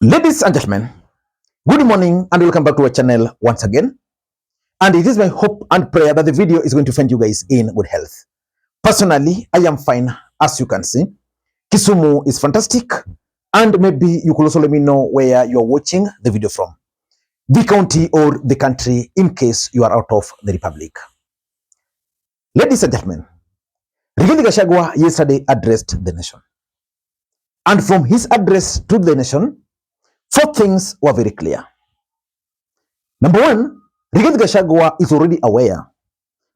Ladies and gentlemen, good morning and welcome back to our channel once again. And it is my hope and prayer that the video is going to find you guys in good health. Personally, I am fine, as you can see. Kisumu is fantastic. And maybe you could also let me know where you're watching the video from. The county or the country in case you are out of the republic. Ladies and gentlemen, Rigathi Gachagua yesterday addressed the nation. And from his address to the nation, 4 things were very clear. Number 1, Rigathi Gachagua is already aware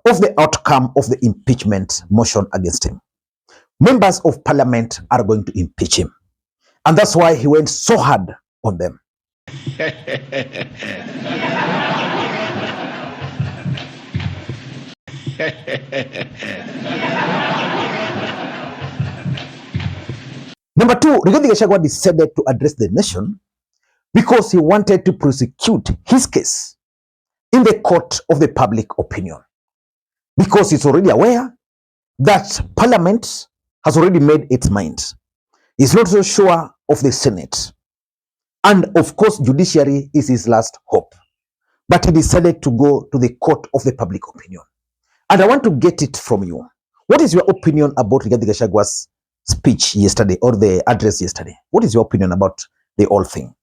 of the outcome of the impeachment motion against him. Members of parliament are going to impeach him. And that's why he went so hard on them. Number 2, Rigathi Gachagua decided to address the nation because he wanted to prosecute his case in the court of the public opinion. Because he's already aware that Parliament has already made its mind. He's not so sure of the Senate. And of course, judiciary is his last hope. But he decided to go to the court of the public opinion. And I want to get it from you. What is your opinion about Rigathi Gachagua's speech yesterday or the address yesterday? What is your opinion about the whole thing?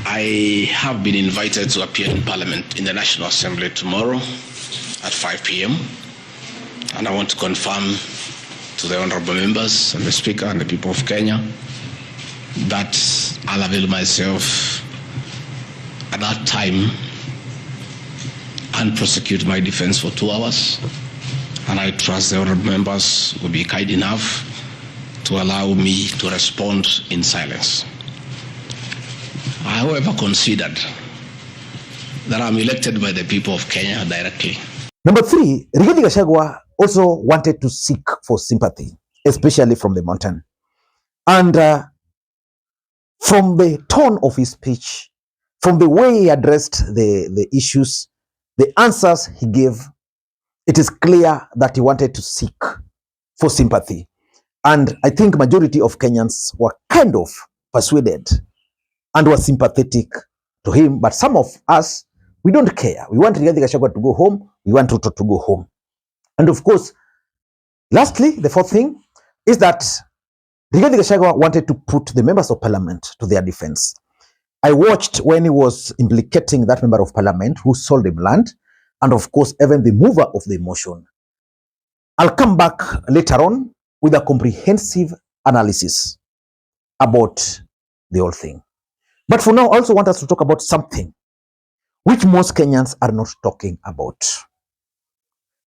I have been invited to appear in Parliament in the National Assembly tomorrow at 5 p.m. And I want to confirm to the honorable members and the Speaker and the people of Kenya that I'll avail myself at that time and prosecute my defense for 2 hours. And I trust the honorable members will be kind enough to allow me to respond in silence. I, however, considered that I'm elected by the people of Kenya directly. Number 3, Rigathi Gachagua also wanted to seek for sympathy, especially from the mountain. And from the tone of his speech, from the way he addressed the issues, the answers he gave, it is clear that he wanted to seek for sympathy. And I think majority of Kenyans were kind of persuaded and were sympathetic to him. But some of us, we don't care. We want Rigathi Gachagua to go home. We want Ruto to go home. And of course, lastly, the 4th thing is that Rigathi Gachagua wanted to put the members of parliament to their defense. I watched when he was implicating that member of parliament who sold him land, and of course, even the mover of the motion. I'll come back later on with a comprehensive analysis about the whole thing. But for now, I also want us to talk about something which most Kenyans are not talking about.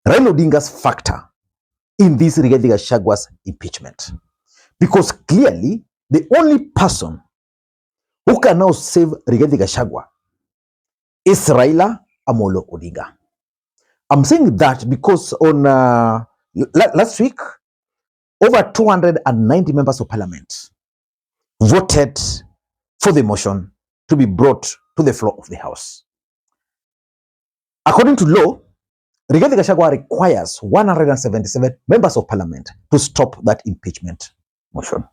Raila Odinga's factor in this Rigathi Gachagua's impeachment. Because clearly, the only person who can now save Rigathi Gachagua is Raila Amolo Odinga. I'm saying that because on last week, over 290 members of parliament voted for the motion to be brought to the floor of the House. According to law, Rigathi Gachagua requires 177 members of parliament to stop that impeachment motion.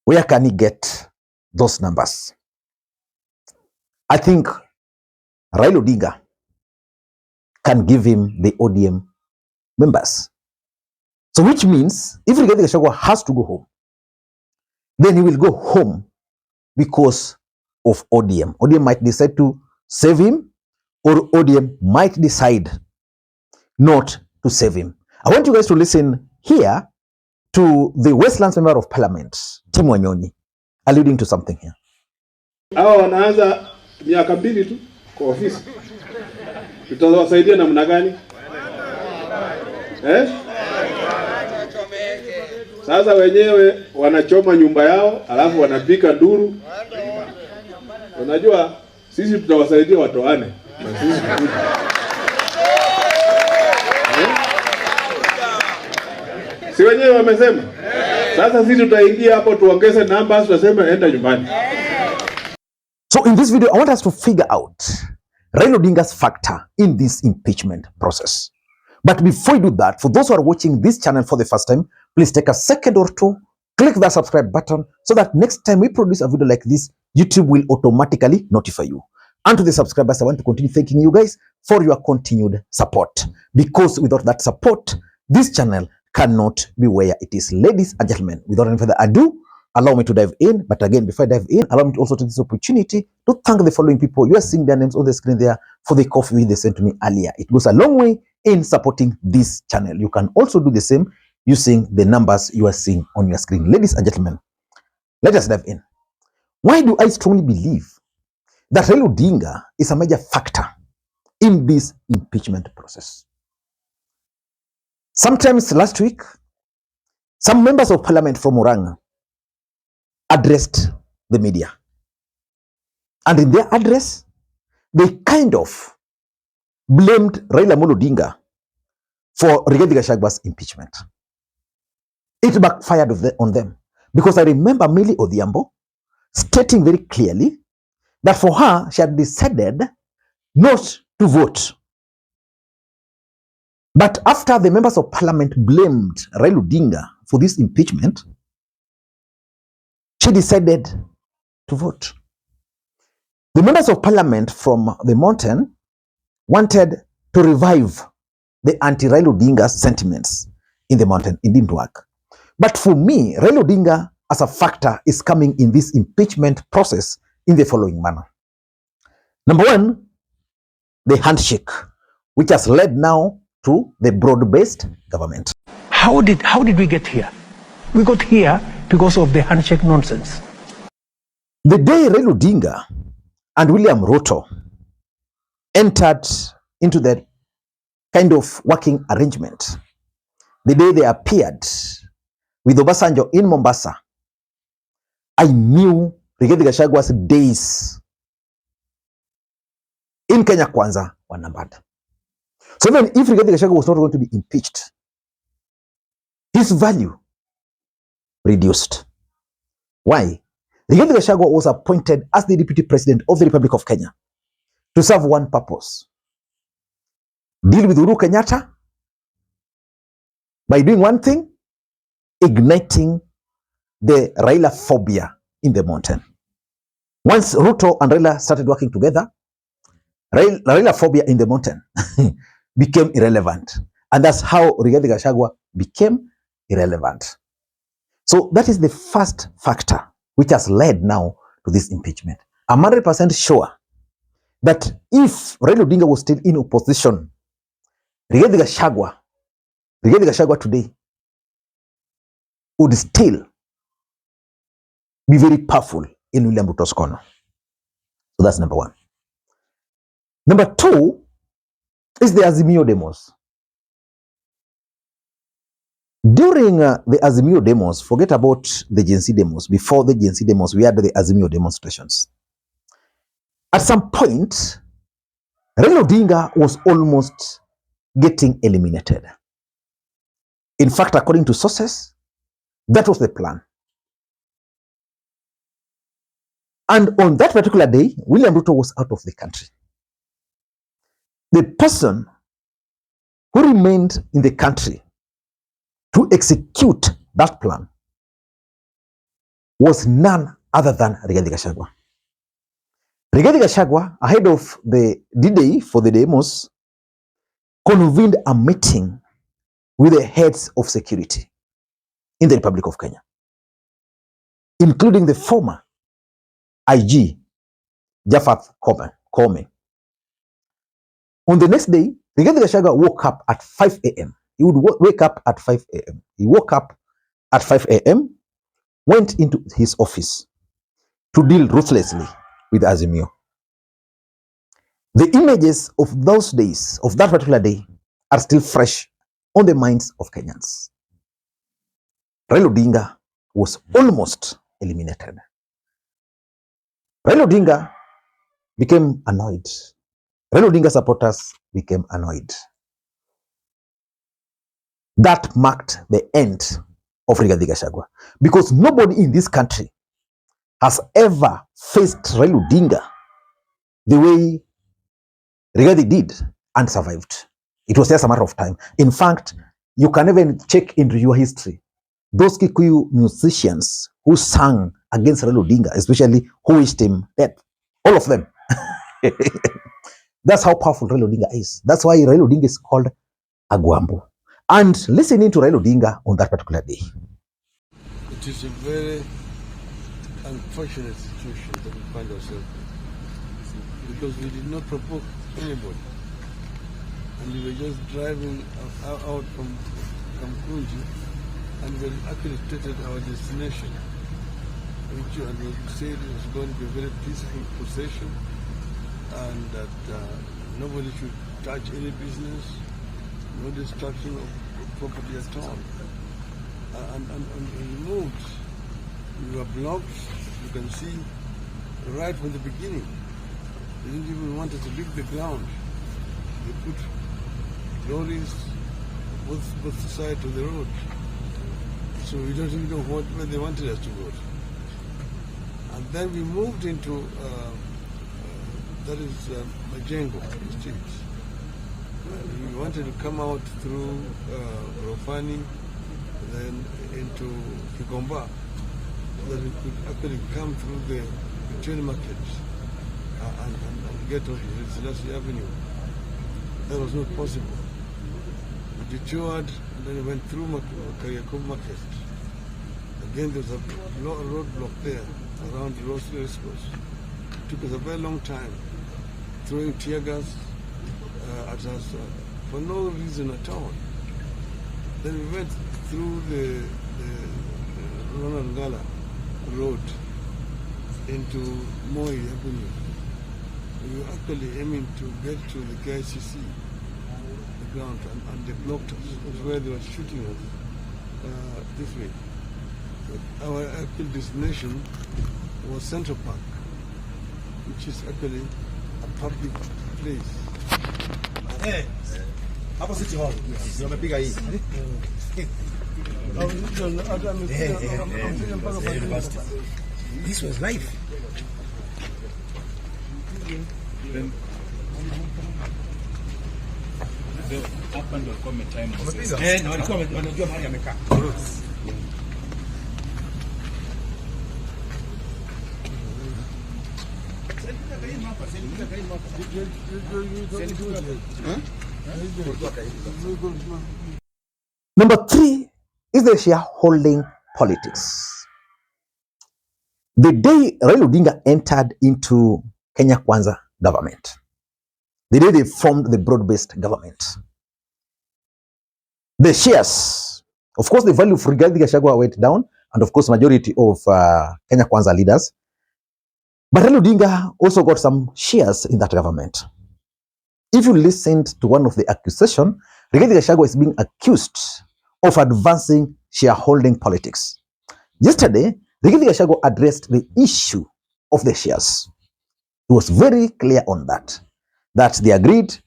Where can he get those numbers? I think Raila Odinga can give him the ODM members. So which means if Rigathi Gachagua has to go home, then he will go home because of ODM. ODM might decide to save him, or ODM might decide not to save him. I want you guys to listen here to the Westlands Member of Parliament, Tim Wanyonyi, alluding to something here. Hawa wanaanza miaka 2 tu kwa ofisi. Tutawasaidia namna gani? Sasa wenyewe wanachoma nyumba yao, alafu wanapika nduru. Unajua sisi tutawasaidia watoane. Na sisi si wenyewe wamesema. Sasa sisi tutaingia hapo tuongeze numbers, tutasema enda nyumbani. So in this video, I want us to figure out Raila Odinga's factor in this impeachment process. But before we do that, for those who are watching this channel for the first time, please take a second or two Click that subscribe button so that next time we produce a video like this, YouTube will automatically notify you. And to the subscribers, I want to continue thanking you guys for your continued support. Because without that support, this channel cannot be where it is. Ladies and gentlemen, without any further ado, allow me to dive in. But again, before I dive in, allow me to also take this opportunity to thank the following people. You are seeing their names on the screen there for the coffee they sent to me earlier. It goes a long way in supporting this channel. You can also do the same using the numbers you are seeing on your screen. Ladies and gentlemen, let us dive in. Why do I strongly believe that Raila Odinga is a major factor in this impeachment process? Sometimes last week, some members of parliament from Murang'a addressed the media. And in their address, they kind of blamed Raila Odinga for Rigathi Gachagua's impeachment. It backfired on them. Because I remember Millie Odhiambo stating very clearly that for her, she had decided not to vote. But after the members of parliament blamed Raila Odinga for this impeachment, she decided to vote. The members of parliament from the mountain wanted to revive the anti-Raila Odinga sentiments in the mountain. It didn't work. But for me, Raila Odinga as a factor is coming in this impeachment process in the following manner. Number one, the handshake, which has led now to the broad-based government. How did we get here? We got here because of the handshake nonsense. The day Raila Odinga and William Ruto entered into the kind of working arrangement, the day they appeared with Obasanjo in Mombasa, I knew Rigathi Gachagua's days in Kenya Kwanza were numbered. So even if Rigathi Gachagua was not going to be impeached, his value reduced. Why? Rigathi Gachagua was appointed as the Deputy President of the Republic of Kenya to serve one purpose: deal with Uhuru Kenyatta by doing one thing, igniting the Raila phobia in the mountain. Once Ruto and Raila started working together, Raila phobia in the mountain became irrelevant. And that's how Rigathi Gachagua became irrelevant. So that is the first factor which has led now to this impeachment. I'm 100% sure that if Raila Odinga was still in opposition, Rigathi Gachagua today would still be very powerful in William Ruto's corner. So that's number one. Number two is the Azimio demos. During the Azimio demos, forget about the Gen Z demos. Before the Gen Z demos, we had the Azimio demonstrations. At some point, Raila Odinga was almost getting eliminated. In fact, according to sources, that was the plan. And on that particular day, William Ruto was out of the country. The person who remained in the country to execute that plan was none other than Rigathi Gachagua. Rigathi Gachagua, ahead of the D-Day for the demos, convened a meeting with the heads of security in the Republic of Kenya, including the former IG, Japhet Koome. On the next day, Rigathi Gachagua woke up at 5 a.m. He would wake up at 5 a.m. He woke up at 5 a.m., went into his office to deal ruthlessly with Azimio. The images of those days, of that particular day, are still fresh on the minds of Kenyans. Raila Odinga was almost eliminated. Raila Odinga became annoyed. Raila Odinga supporters became annoyed. That marked the end of Rigathi Gachagua, because nobody in this country has ever faced Raila Odinga the way Rigathi did and survived. It was just a matter of time. In fact, you can even check into your history. those Kikuyu musicians who sang against Raila Odinga, especially who wished him death. All of them. That's how powerful Raila Odinga is. That's why Raila Odinga is called Agwambo. And listening to Raila Odinga on that particular day. It is a very unfortunate situation that we find ourselves in, because we did not provoke anybody. And we were just driving out from Kamkunji, and we actually stated our destination, which we said it was going to be a very peaceful procession, and that nobody should touch any business, no destruction of property at all. And we moved. We were blocked, you can see, right from the beginning. They didn't even want us to leave the ground. They put lorries both sides of the road. So we don't even know where they wanted us to go. And then we moved into, that is Majengo Street. We wanted to come out through Rofani, then into Kigomba, so that we could actually come through the train markets and get on Celestine Avenue. That was not possible. We detoured, and then we went through Kariakov Market. Again, there was a roadblock there around the Rose Course. It took us a very long time, throwing tear gas at us for no reason at all. Then we went through the Ronald Ngala Road into Moi Avenue. We were actually aiming to get to the KICC, the ground, and they blocked us. That's where they were shooting us this way. But our actual destination was Central Park, which is actually a public place. Hey, hapo City Hall. Wamepiga hii. This was life. Hapa ndio kwa time. Na walikuwa wanajua mahali amekaa. Number 3 is the shareholding politics. The day Raila Odinga entered into Kenya Kwanza government, the day they formed the broad-based government, the shares, of course, the value of Rigathi Gachagua went down, and of course, majority of Kenya Kwanza leaders. But Raila Odinga also got some shares in that government. If you listened to one of the accusations, Rigathi Gachagua is being accused of advancing shareholding politics. Yesterday, Rigathi Gachagua addressed the issue of the shares. He was very clear on that they agreed,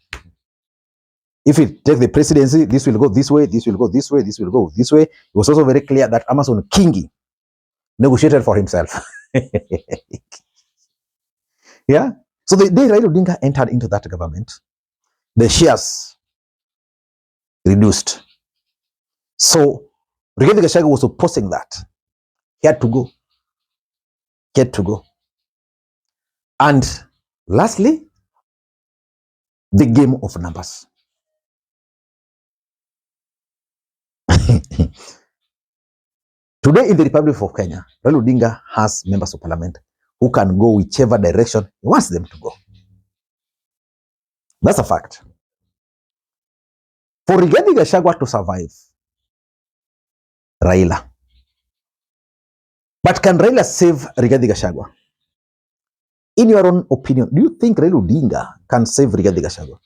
if we take the presidency, this will go this way, this will go this way, this will go this way. He was also very clear that Amason Kingi negotiated for himself. Yeah. So the day Raila Odinga entered into that government, the shares reduced. So Rigathi Gachagua was opposing that. He had to go. He had to go. And lastly, the game of numbers. Today in the Republic of Kenya, Raila Odinga has members of parliament who can go whichever direction he wants them to go. That's a fact. For Rigathi Gachagua to survive, Raila. But can Raila save Rigathi Gachagua? In your own opinion, do you think Raila Odinga can save Rigathi Gachagua?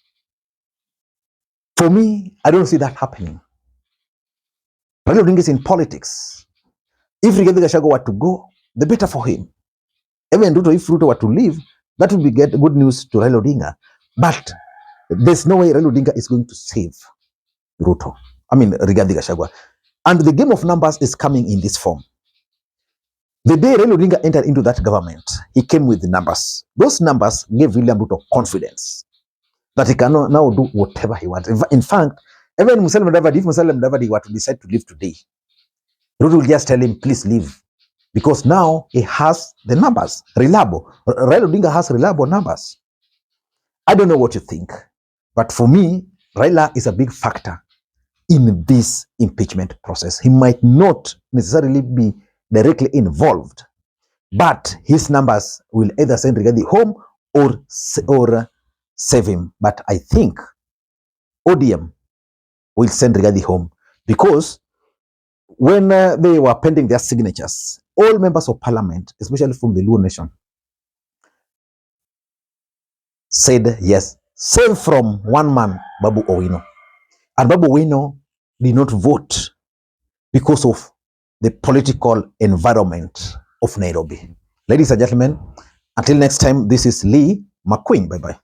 For me, I don't see that happening. Raila Odinga is in politics. If Rigathi Gachagua were to go, the better for him. Even Ruto, if Ruto were to leave, that would be good news to Raila Odinga. But there's no way Raila Odinga is going to save Rigathi Gachagua. And the game of numbers is coming in this form. The day Raila Odinga entered into that government, he came with the numbers. Those numbers gave William Ruto confidence that he can now do whatever he wants. In fact, even if Musalia Mudavadi were to decide to leave today, Ruto will just tell him, please leave. Because now he has the numbers, reliable. Raila Odinga has reliable numbers. I don't know what you think, but for me, Raila is a big factor in this impeachment process. He might not necessarily be directly involved, but his numbers will either send Rigathi home or save him. But I think ODM will send Rigathi home because when they were pending their signatures, all members of parliament, especially from the Luo Nation, said yes, save from one man, Babu Owino. And Babu Owino did not vote because of the political environment of Nairobi. Ladies and gentlemen, until next time, this is Lee Makwiny. Bye-bye.